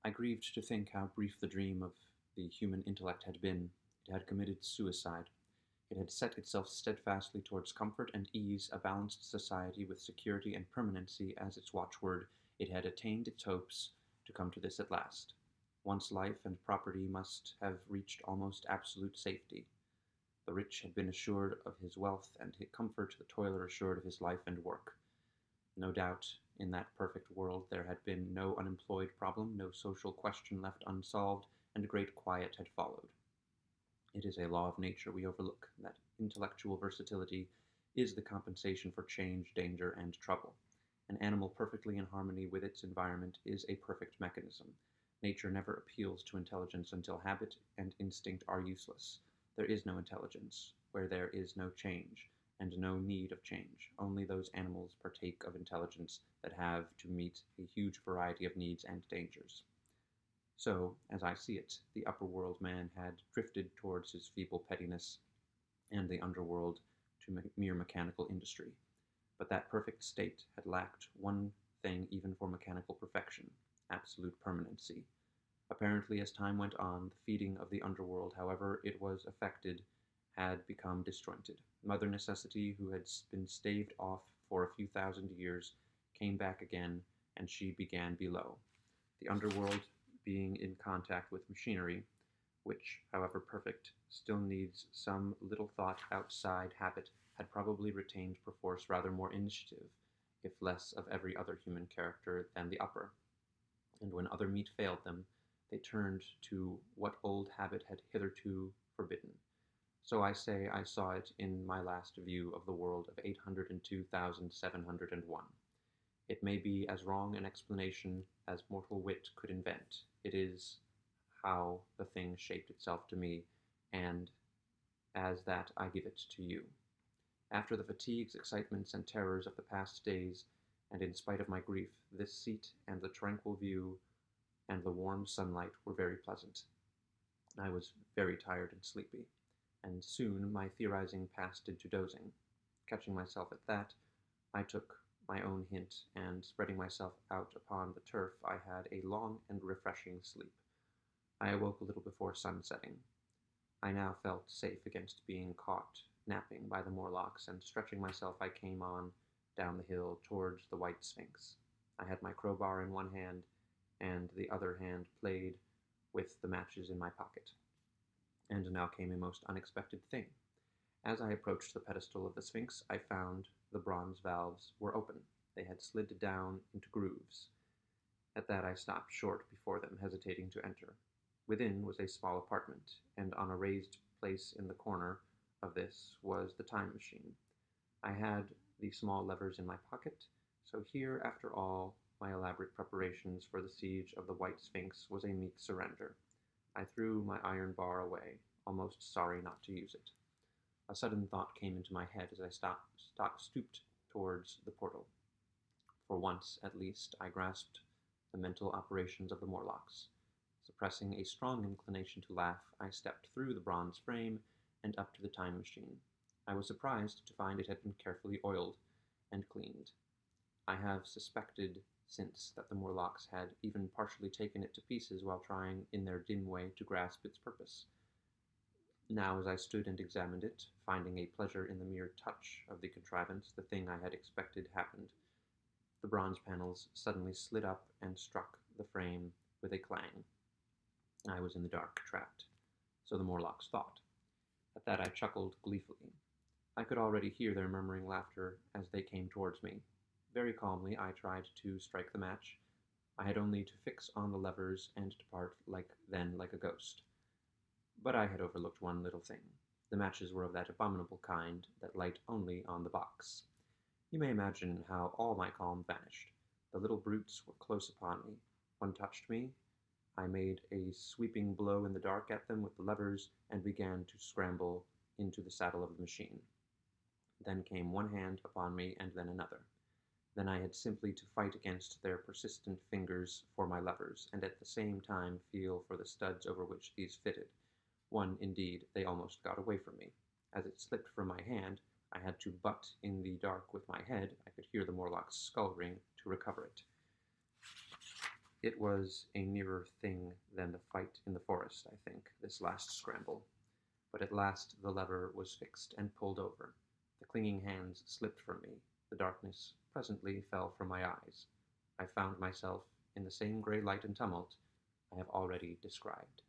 I grieved to think how brief the dream of the human intellect had been. It had committed suicide. It had set itself steadfastly towards comfort and ease, a balanced society with security and permanency as its watchword. It had attained its hopes to come to this at last. Once life and property must have reached almost absolute safety. The rich had been assured of his wealth and his comfort, the toiler assured of his life and work. No doubt, in that perfect world there had been no unemployed problem, no social question left unsolved, and great quiet had followed. It is a law of nature we overlook, that intellectual versatility is the compensation for change, danger, and trouble. An animal perfectly in harmony with its environment is a perfect mechanism. Nature never appeals to intelligence until habit and instinct are useless. There is no intelligence where there is no change, and no need of change. Only those animals partake of intelligence that have to meet a huge variety of needs and dangers. So, as I see it, the upper world man had drifted towards his feeble pettiness, and the underworld to mere mechanical industry. But that perfect state had lacked one thing even for mechanical perfection: absolute permanency. Apparently, as time went on, the feeding of the underworld, however it was effected, had become disjointed. Mother Necessity, who had been staved off for a few thousand years, came back again, and she began below. The underworld, being in contact with machinery, which, however perfect, still needs some little thought outside habit, had probably retained perforce rather more initiative, if less of every other human character than the upper. And when other meat failed them, they turned to what old habit had hitherto forbidden. So I say I saw it in my last view of the world of 802,701. It may be as wrong an explanation as mortal wit could invent. It is how the thing shaped itself to me, and as that I give it to you. After the fatigues, excitements, and terrors of the past days, and in spite of my grief, this seat and the tranquil view and the warm sunlight were very pleasant. I was very tired and sleepy, and soon my theorizing passed into dozing. Catching myself at that, I took my own hint, and spreading myself out upon the turf, I had a long and refreshing sleep. I awoke a little before sunsetting. I now felt safe against being caught napping by the Morlocks, and stretching myself I came on down the hill towards the White Sphinx. I had my crowbar in one hand, and the other hand played with the matches in my pocket. And now came a most unexpected thing. As I approached the pedestal of the Sphinx, I found the bronze valves were open. They had slid down into grooves. At that I stopped short before them, hesitating to enter. Within was a small apartment, and on a raised place in the corner of this was the time machine. I had the small levers in my pocket, so here, after all my elaborate preparations for the siege of the White Sphinx, was a meek surrender. I threw my iron bar away, almost sorry not to use it. A sudden thought came into my head as I stooped towards the portal. For once, at least, I grasped the mental operations of the Morlocks. Suppressing a strong inclination to laugh, I stepped through the bronze frame and up to the time machine. I was surprised to find it had been carefully oiled and cleaned. I have suspected since that the Morlocks had even partially taken it to pieces while trying in their dim way to grasp its purpose. Now, as I stood and examined it, finding a pleasure in the mere touch of the contrivance, the thing I had expected happened. The bronze panels suddenly slid up and struck the frame with a clang. I was in the dark, trapped. So the Morlocks thought. At that I chuckled gleefully. I could already hear their murmuring laughter as they came towards me. Very calmly I tried to strike the match. I had only to fix on the levers and depart like a ghost. But I had overlooked one little thing. The matches were of that abominable kind that light only on the box. You may imagine how all my calm vanished. The little brutes were close upon me. One touched me. I made a sweeping blow in the dark at them with the levers, and began to scramble into the saddle of the machine. Then came one hand upon me, and then another. Then I had simply to fight against their persistent fingers for my levers, and at the same time feel for the studs over which these fitted. One, indeed, they almost got away from me. As it slipped from my hand, I had to butt in the dark with my head. I could hear the Morlock's skull ring to recover it. It was a nearer thing than the fight in the forest, I think, this last scramble. But at last the lever was fixed and pulled over. The clinging hands slipped from me. The darkness presently fell from my eyes. I found myself in the same grey light and tumult I have already described.